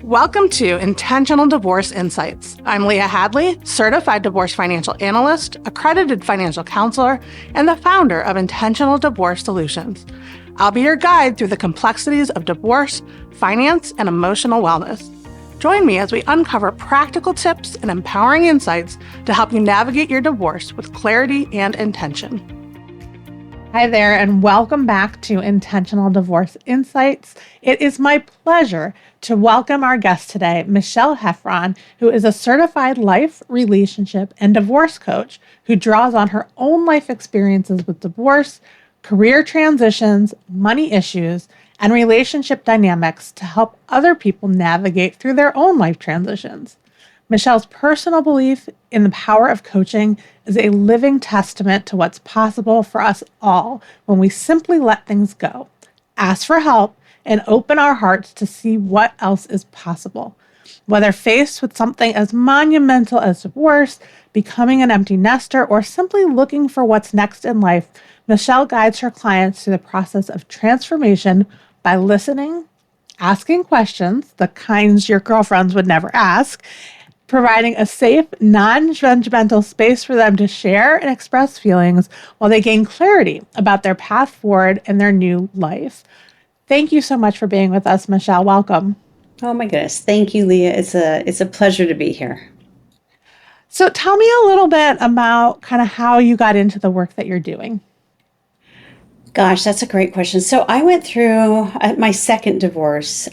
Welcome to Intentional Divorce Insights. I'm Leah Hadley, certified divorce financial analyst, accredited financial counselor, and the founder of Intentional Divorce Solutions. I'll be your guide through the complexities of divorce, finance, and emotional wellness. Join me as we uncover practical tips and empowering insights to help you navigate your divorce with clarity and intention. Hi there, and welcome back to Intentional Divorce Insights. It is my pleasure to welcome our guest today, Michele Heffron, who is a certified life, relationship, and divorce coach who draws on her own life experiences with divorce, career transitions, money issues, and relationship dynamics to help other people navigate through their own life transitions. Michele's personal belief in the power of coaching is a living testament to what's possible for us all when we simply let things go, ask for help, and open our hearts to see what else is possible. Whether faced with something as monumental as divorce, becoming an empty nester, or simply looking for what's next in life, Michele guides her clients through the process of transformation by listening, asking questions, the kinds your girlfriends would never ask, providing a safe, non-judgmental space for them to share and express feelings while they gain clarity about their path forward in their new life. Thank you so much for being with us, Michele. Welcome. Oh my goodness. Thank you, Leah. It's a pleasure to be here. So tell me a little bit about kind of how you got into the work that you're doing. Gosh, that's a great question. So I went through my second divorce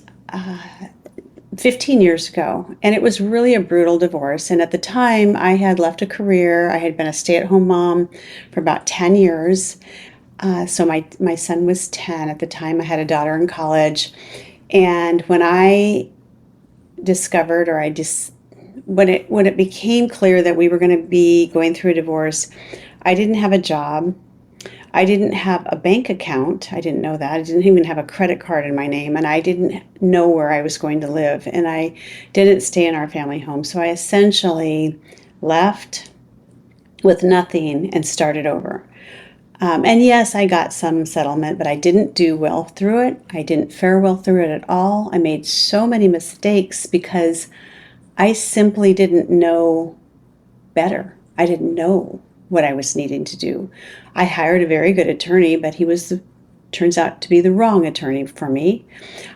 15 years ago, and it was really a brutal divorce. And at the time, I had left a career. I had been a stay-at-home mom for about 10 years. So my son was 10 at the time. I had a daughter in college. And when I discovered, when it became clear that we were going to be going through a divorce, I didn't have a job. I didn't have a bank account. I didn't know that. I didn't even have a credit card in my name, and I didn't know where I was going to live, and I didn't stay in our family home. So I essentially left with nothing and started over. And yes, I got some settlement, but I didn't do well through it. I didn't fare well through it at all. I made so many mistakes because I simply didn't know better. I didn't know what I was needing to do. I hired a very good attorney, but he turns out to be the wrong attorney for me.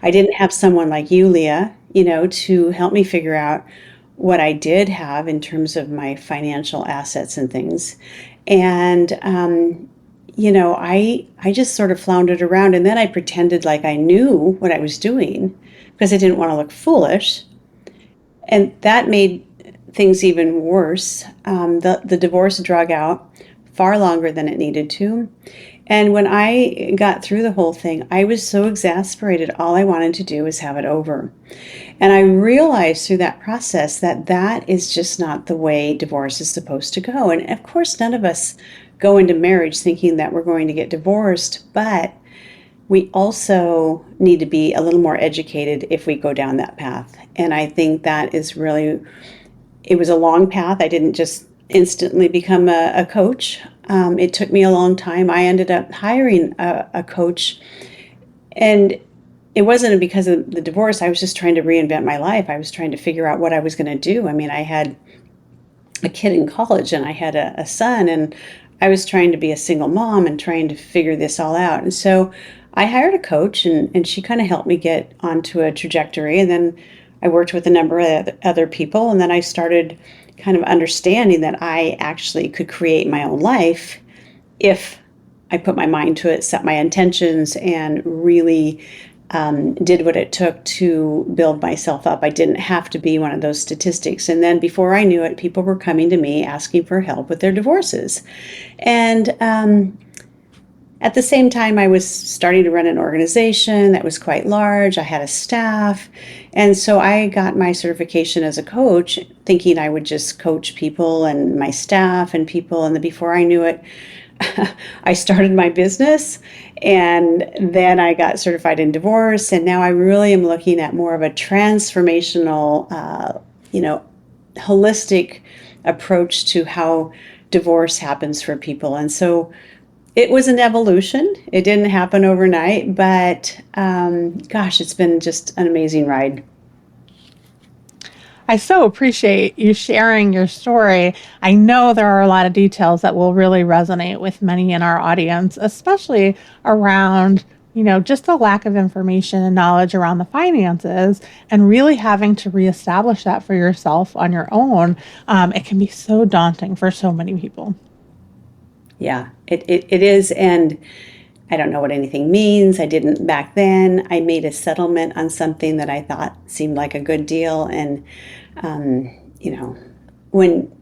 I didn't have someone like you, Leah, to help me figure out what I did have in terms of my financial assets and things. And, I just sort of floundered around, and then I pretended like I knew what I was doing because I didn't want to look foolish. And that made things even worse. The divorce drug out far longer than it needed to. And when I got through the whole thing, I was so exasperated. All I wanted to do was have it over. And I realized through that process that that is just not the way divorce is supposed to go. And of course, none of us go into marriage thinking that we're going to get divorced, but we also need to be a little more educated if we go down that path. And I think that is really, it was a long path. I didn't just instantly become a coach. It took me a long time. I ended up hiring a coach, and it wasn't because of the divorce. I was just trying to reinvent my life. I was trying to figure out what I was going to do. I mean, I had a kid in college, and I had a son, and I was trying to be a single mom and trying to figure this all out. And so I hired a coach, and she kind of helped me get onto a trajectory. And then I worked with a number of other people, and then I started kind of understanding that I actually could create my own life if I put my mind to it, set my intentions, and really did what it took to build myself up. I didn't have to be one of those statistics. And then before I knew it, people were coming to me asking for help with their divorces. And at the same time, I was starting to run an organization that was quite large. I had a staff. And so I got my certification as a coach, thinking I would just coach people and my staff and people. And then before I knew it, I started my business, and then I got certified in divorce. And now I really am looking at more of a transformational, holistic approach to how divorce happens for people. And so it was an evolution. It didn't happen overnight, but gosh, it's been just an amazing ride. I so appreciate you sharing your story. I know there are a lot of details that will really resonate with many in our audience, especially around, just the lack of information and knowledge around the finances and really having to reestablish that for yourself on your own. It can be so daunting for so many people. Yeah, it is. And I don't know what anything means. I didn't back then. I made a settlement on something that I thought seemed like a good deal. And, when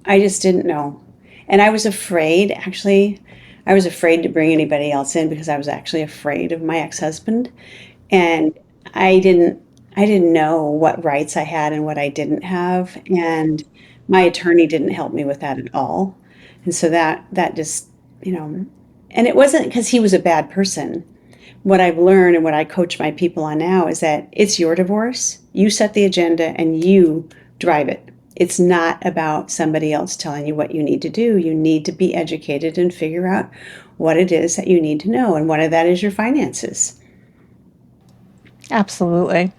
I just didn't know. And I was afraid, actually, I was afraid to bring anybody else in because I was actually afraid of my ex-husband. And I didn't I didn't know what rights I had and what I didn't have. And my attorney didn't help me with that at all. And so that just, you know, and it wasn't because he was a bad person. What I've learned and what I coach my people on now is that it's your divorce. You set the agenda and you drive it. It's not about somebody else telling you what you need to do. You need to be educated and figure out what it is that you need to know. And one of that is your finances. Absolutely.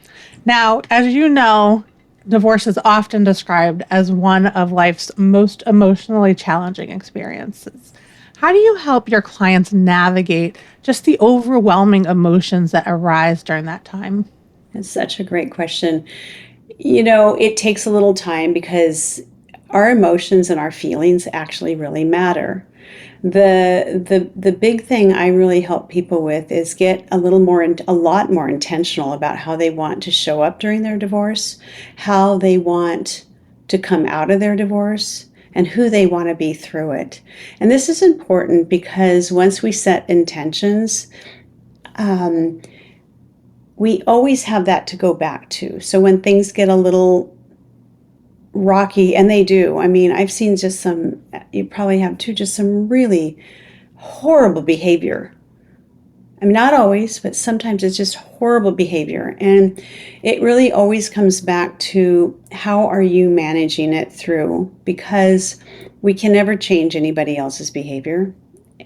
Now, as you know, divorce is often described as one of life's most emotionally challenging experiences. How do you help your clients navigate just the overwhelming emotions that arise during that time? That's such a great question. You know, it takes a little time because our emotions and our feelings actually really matter. The big thing I really help people with is get a lot more intentional about how they want to show up during their divorce, how they want to come out of their divorce, and who they want to be through it. And this is important because once we set intentions, um, we always have that to go back to. So when things get a little rocky, and they do. I mean, I've seen just some, you probably have too, just some really horrible behavior. I mean, not always, but sometimes it's just horrible behavior. And it really always comes back to how are you managing it through? Because we can never change anybody else's behavior,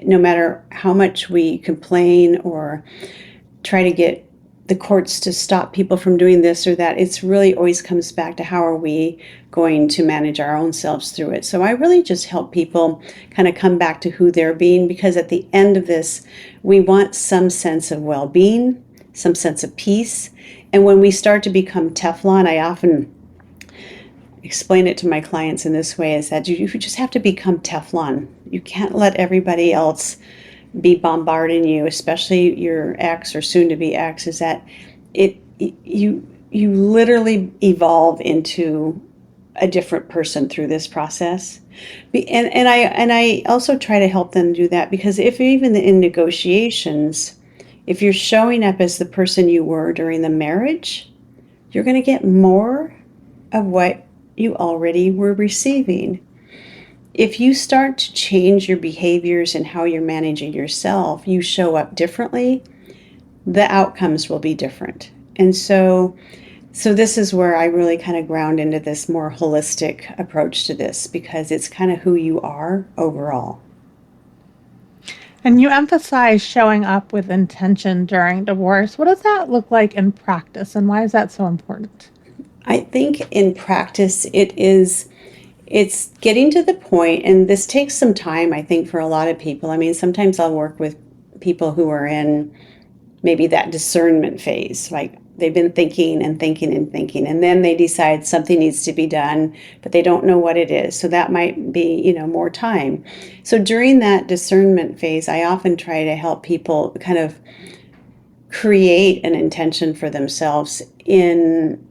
no matter how much we complain or try to get the courts to stop people from doing this or that. It's really always comes back to how are we going to manage our own selves through it. So I really just help people kind of come back to who they're being, because at the end of this, we want some sense of well-being, some sense of peace. And when we start to become Teflon, I often explain it to my clients in this way, is that you just have to become Teflon. You can't let everybody else be bombarding you, especially your ex or soon to be ex, is that you literally evolve into a different person through this process. And I also try to help them do that, because if even in negotiations, if you're showing up as the person you were during the marriage, you're going to get more of what you already were receiving. If you start to change your behaviors and how you're managing yourself, you show up differently, the outcomes will be different. And so this is where I really kind of ground into this more holistic approach to this, because it's kind of who you are overall. And you emphasize showing up with intention during divorce. What does that look like in practice, and why is that so important? I think in practice, it's getting to the point, and this takes some time, I think, for a lot of people. I mean, sometimes I'll work with people who are in maybe that discernment phase, like they've been thinking and thinking and thinking, and then they decide something needs to be done, but they don't know what it is. So that might be, more time. So during that discernment phase, I often try to help people kind of create an intention for themselves in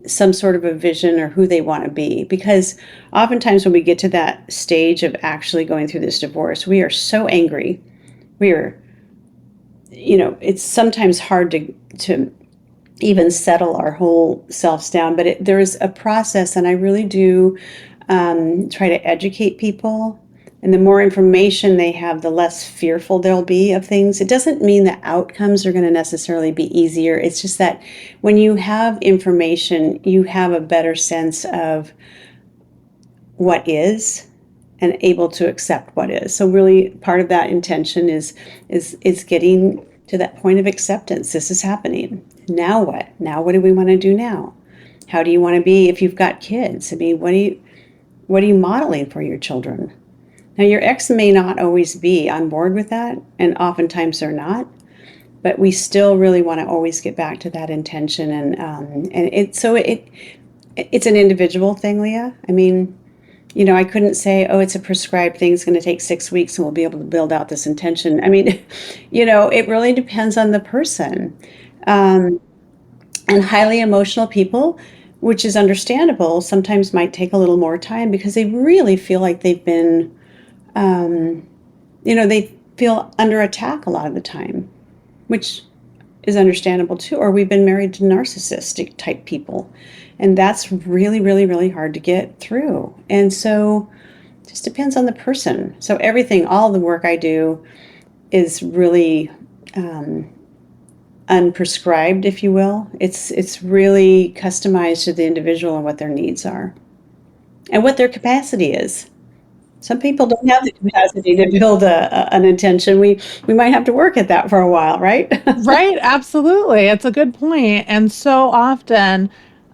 some sort of a vision or who they want to be. Because oftentimes when we get to that stage of actually going through this divorce, we are so angry. We are, it's sometimes hard to even settle our whole selves down. But there's a process, and I really do try to educate people. And the more information they have, the less fearful they'll be of things. It doesn't mean the outcomes are going to necessarily be easier. It's just that when you have information, you have a better sense of what is and able to accept what is. So really part of that intention is getting to that point of acceptance. This is happening. Now what? Now what do we want to do now? How do you want to be if you've got kids? I mean, what are you modeling for your children? Now, your ex may not always be on board with that, and oftentimes they're not. But we still really want to always get back to that intention, and it's an individual thing, Leah. I mean, I couldn't say, oh, it's a prescribed thing. It's going to take 6 weeks, and we'll be able to build out this intention. I mean, it really depends on the person. Um, and highly emotional people, which is understandable, sometimes might take a little more time because they really feel like they've been, they feel under attack a lot of the time, which is understandable too. Or we've been married to narcissistic type people. And that's really, really, really hard to get through. And so it just depends on the person. So all the work I do is really unprescribed, if you will. It's really customized to the individual and what their needs are and what their capacity is. Some people don't have the capacity to build an intention. We might have to work at that for a while, right? Right, absolutely. It's a good point. And so often,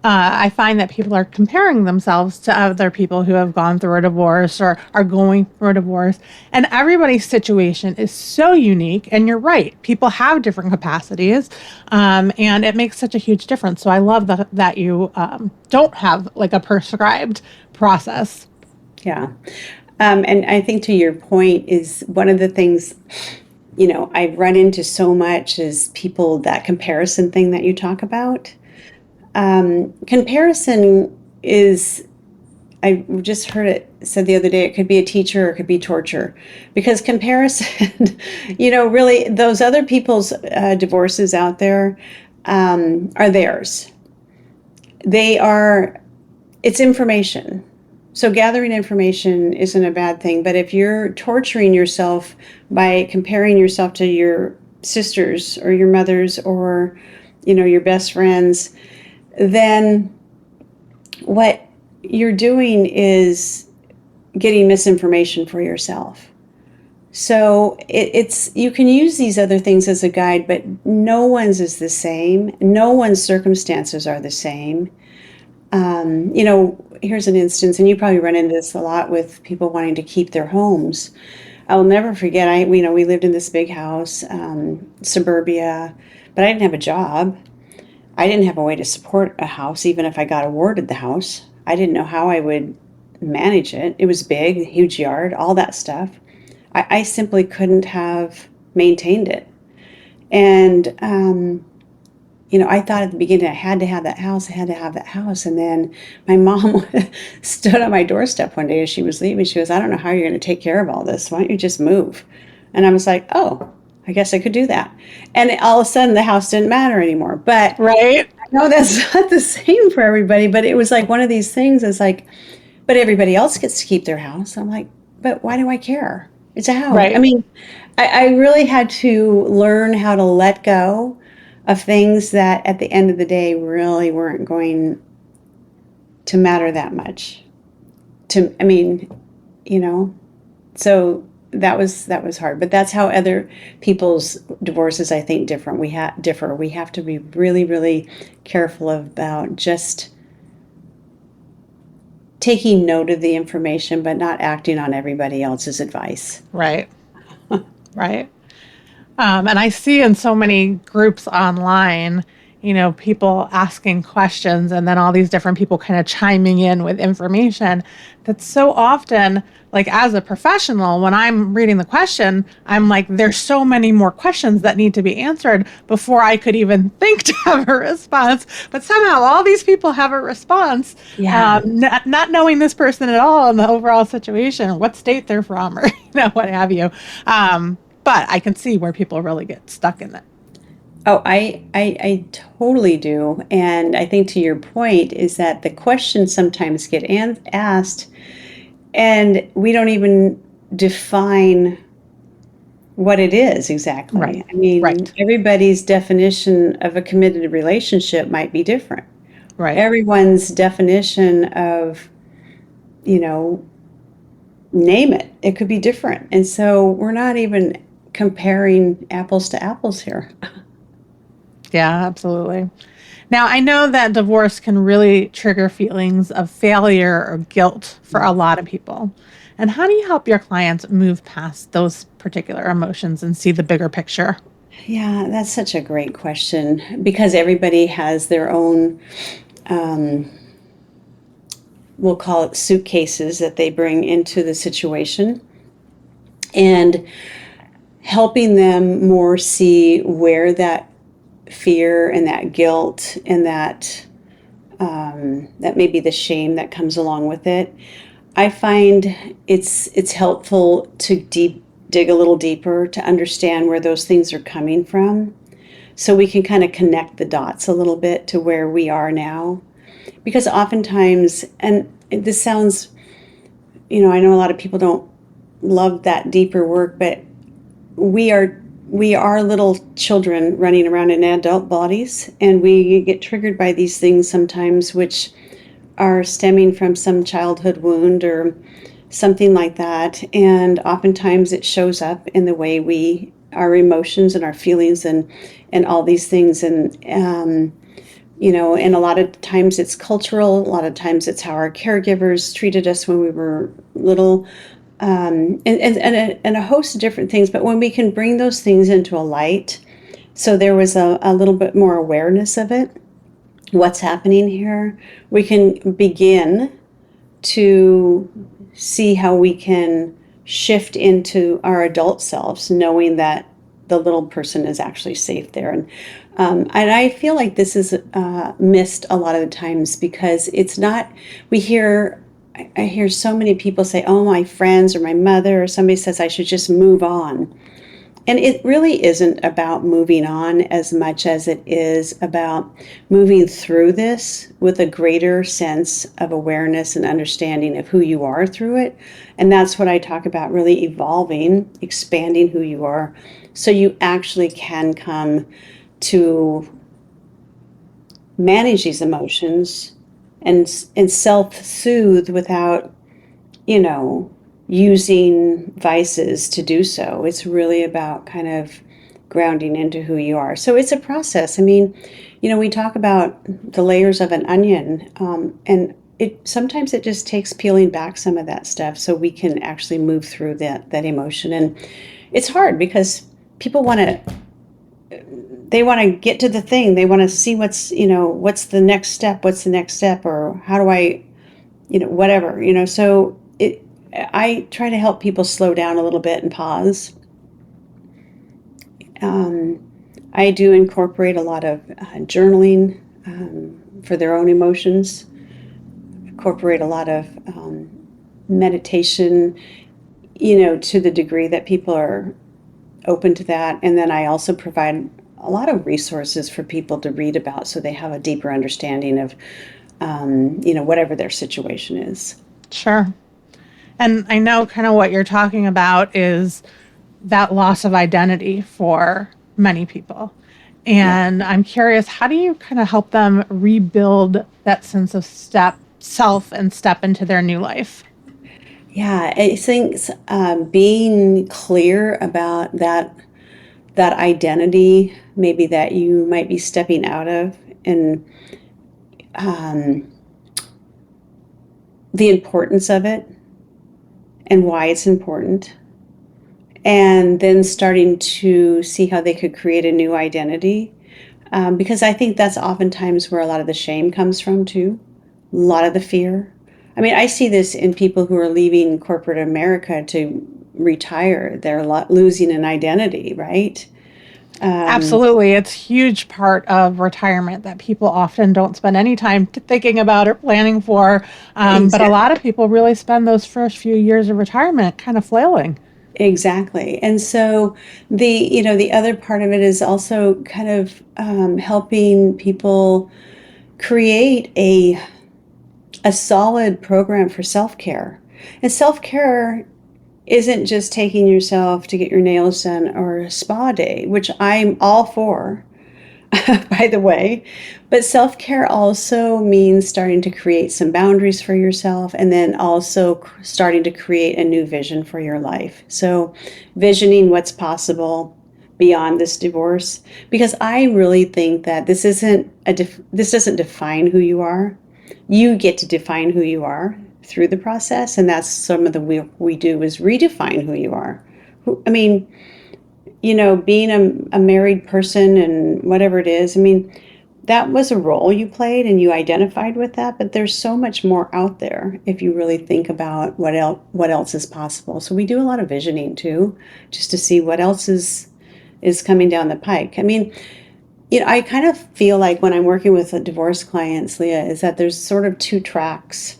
I find that people are comparing themselves to other people who have gone through a divorce or are going through a divorce. And everybody's situation is so unique. And you're right, people have different capacities, and it makes such a huge difference. So I love that you don't have like a prescribed process. Yeah. And I think to your point is one of the things, I run into so much is people, that comparison thing that you talk about. Comparison is, I just heard it said the other day, it could be a teacher or it could be torture. Because comparison, really those other people's divorces out there are theirs. It's information. So gathering information isn't a bad thing, but if you're torturing yourself by comparing yourself to your sisters or your mothers or, your best friends, then what you're doing is getting misinformation for yourself. So you can use these other things as a guide, but no one's is the same. No one's circumstances are the same. Here's an instance, and you probably run into this a lot with people wanting to keep their homes. I'll never forget, we lived in this big house, suburbia, but I didn't have a job. I didn't have a way to support a house, even if I got awarded the house. I didn't know how I would manage it. It was big, huge yard, all that stuff. I simply couldn't have maintained it. And, I thought at the beginning I had to have that house. And then my mom stood on my doorstep one day as she was leaving. She goes, I don't know how you're going to take care of all this. Why don't you just move? And I was like, oh, I guess I could do that. And all of a sudden the house didn't matter anymore. But Right. I know that's not the same for everybody, but it was like one of these things is like, but everybody else gets to keep their house. I'm like, but why do I care? It's a house. Right. I mean, I really had to learn how to let go of things that at the end of the day really weren't going to matter that much. So that was hard, but that's how other people's divorces, I think, differ. We have to be really, really careful about just taking note of the information, but not acting on everybody else's advice. Right. Right. And I see in so many groups online, people asking questions and then all these different people kind of chiming in with information. That's so often, like as a professional, when I'm reading the question, I'm like, there's so many more questions that need to be answered before I could even think to have a response. But somehow all these people have a response, Yeah. not knowing this person at all in the overall situation, what state they're from, or what have you. But I can see where people really get stuck in that. Oh, I totally do. And I think to your point is that the questions sometimes get asked and we don't even define what it is exactly. Right. I mean, Right. everybody's definition of a committed relationship might be different. Right. Everyone's definition of, name it, it could be different. And so we're not even comparing apples to apples here. Yeah, absolutely. Now, I know that divorce can really trigger feelings of failure or guilt for a lot of people. And how do you help your clients move past those particular emotions and see the bigger picture? Yeah, that's such a great question because everybody has their own, we'll call it suitcases that they bring into the situation. And helping them more see where that fear and that guilt and that may be the shame that comes along with it. I find it's helpful to dig a little deeper to understand where those things are coming from, so we can kind of connect the dots a little bit to where we are now. Because oftentimes, and this sounds, I know a lot of people don't love that deeper work, but we are little children running around in adult bodies, and we get triggered by these things sometimes, which are stemming from some childhood wound or something like that. And oftentimes it shows up in the way our emotions and our feelings and all these things. And, and a lot of times it's cultural, a lot of times it's how our caregivers treated us when we were little, and a host of different things. But when we can bring those things into a light, so there was a little bit more awareness of it, what's happening here, we can begin to see how we can shift into our adult selves, knowing that the little person is actually safe there. And I feel like this is missed a lot of the times because it's not, I hear so many people say, oh, my friends or my mother or somebody says I should just move on. And it really isn't about moving on as much as it is about moving through this with a greater sense of awareness and understanding of who you are through it. And that's what I talk about, really evolving, expanding who you are, so you actually can come to manage these emotions and self-soothe without, using vices to do so. It's really about kind of grounding into who you are. So it's a process. I mean, we talk about the layers of an onion, and sometimes it just takes peeling back some of that stuff so we can actually move through that emotion. And it's hard because people they want to get to the thing. They want to see what's the next step, or how do I, whatever, so I try to help people slow down a little bit and pause. I do incorporate a lot of journaling for their own emotions, incorporate a lot of meditation, to the degree that people are open to that. And then I also provide a lot of resources for people to read about so they have a deeper understanding of, whatever their situation is. Sure. And I know kind of what you're talking about is that loss of identity for many people. And yeah. I'm curious, how do you kind of help them rebuild that sense of self and step into their new life? Yeah, I think being clear about that identity, maybe that you might be stepping out of, and the importance of it and why it's important, and then starting to see how they could create a new identity, because I think that's oftentimes where a lot of the shame comes from too, a lot of the fear. I mean, I see this in people who are leaving corporate America to retire. They're losing an identity, right? Absolutely. It's a huge part of retirement that people often don't spend any time thinking about or planning for. Exactly. But a lot of people really spend those first few years of retirement kind of flailing. Exactly. And so the other part of it is also kind of helping people create a solid program for self-care. And self-care isn't just taking yourself to get your nails done or a spa day, which I'm all for, by the way. But self-care also means starting to create some boundaries for yourself, and then also starting to create a new vision for your life. So visioning what's possible, beyond this divorce, because I really think that this doesn't define who you are. You get to define who you are through the process, and that's some of the work we do, is redefine who you are. Being a married person and whatever it is, that was a role you played and you identified with that, but there's so much more out there if you really think about what else is possible. So we do a lot of visioning too, just to see what else is coming down the pike. I kind of feel like when I'm working with divorce clients, Leah, is that there's sort of two tracks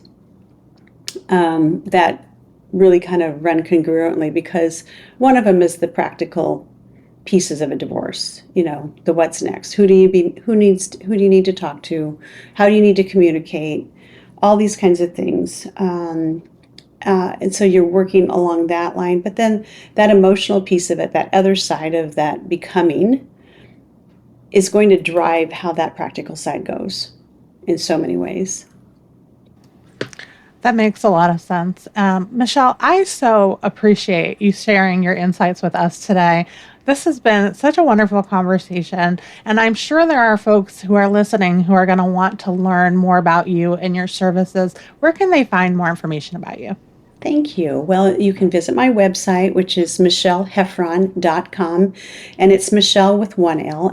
that really kind of run congruently, because one of them is the practical pieces of a divorce, the what's next. Who do you need to talk to? How do you need to communicate? All these kinds of things. And so you're working along that line, but then that emotional piece of it, that other side of that becoming, is going to drive how that practical side goes in so many ways. That makes a lot of sense. Michele, I so appreciate you sharing your insights with us today. This has been such a wonderful conversation, and I'm sure there are folks who are listening who are going to want to learn more about you and your services. Where can they find more information about you? Thank you. Well, you can visit my website, which is micheleheffron.com, and it's Michele with one L,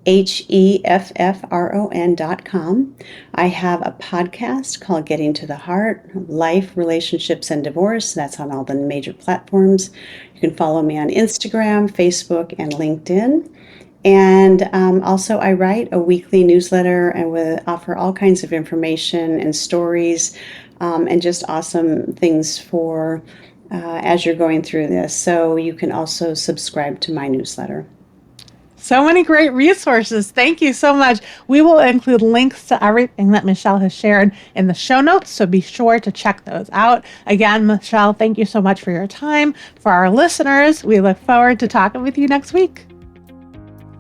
MicheleHeffron.com. I have a podcast called Getting to the Heart, Life, Relationships, and Divorce. That's on all the major platforms. You can follow me on Instagram, Facebook, and LinkedIn. And also I write a weekly newsletter and will offer all kinds of information and stories and just awesome things for as you're going through this. So you can also subscribe to my newsletter. So many great resources. Thank you so much. We will include links to everything that Michele has shared in the show notes, so be sure to check those out. Again, Michele, thank you so much for your time. For our listeners, we look forward to talking with you next week.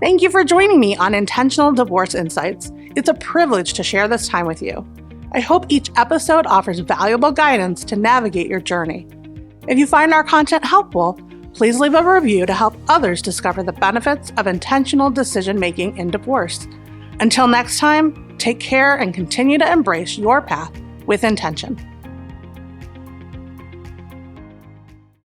Thank you for joining me on Intentional Divorce Insights. It's a privilege to share this time with you. I hope each episode offers valuable guidance to navigate your journey. If you find our content helpful, please leave a review to help others discover the benefits of intentional decision-making in divorce. Until next time, take care and continue to embrace your path with intention.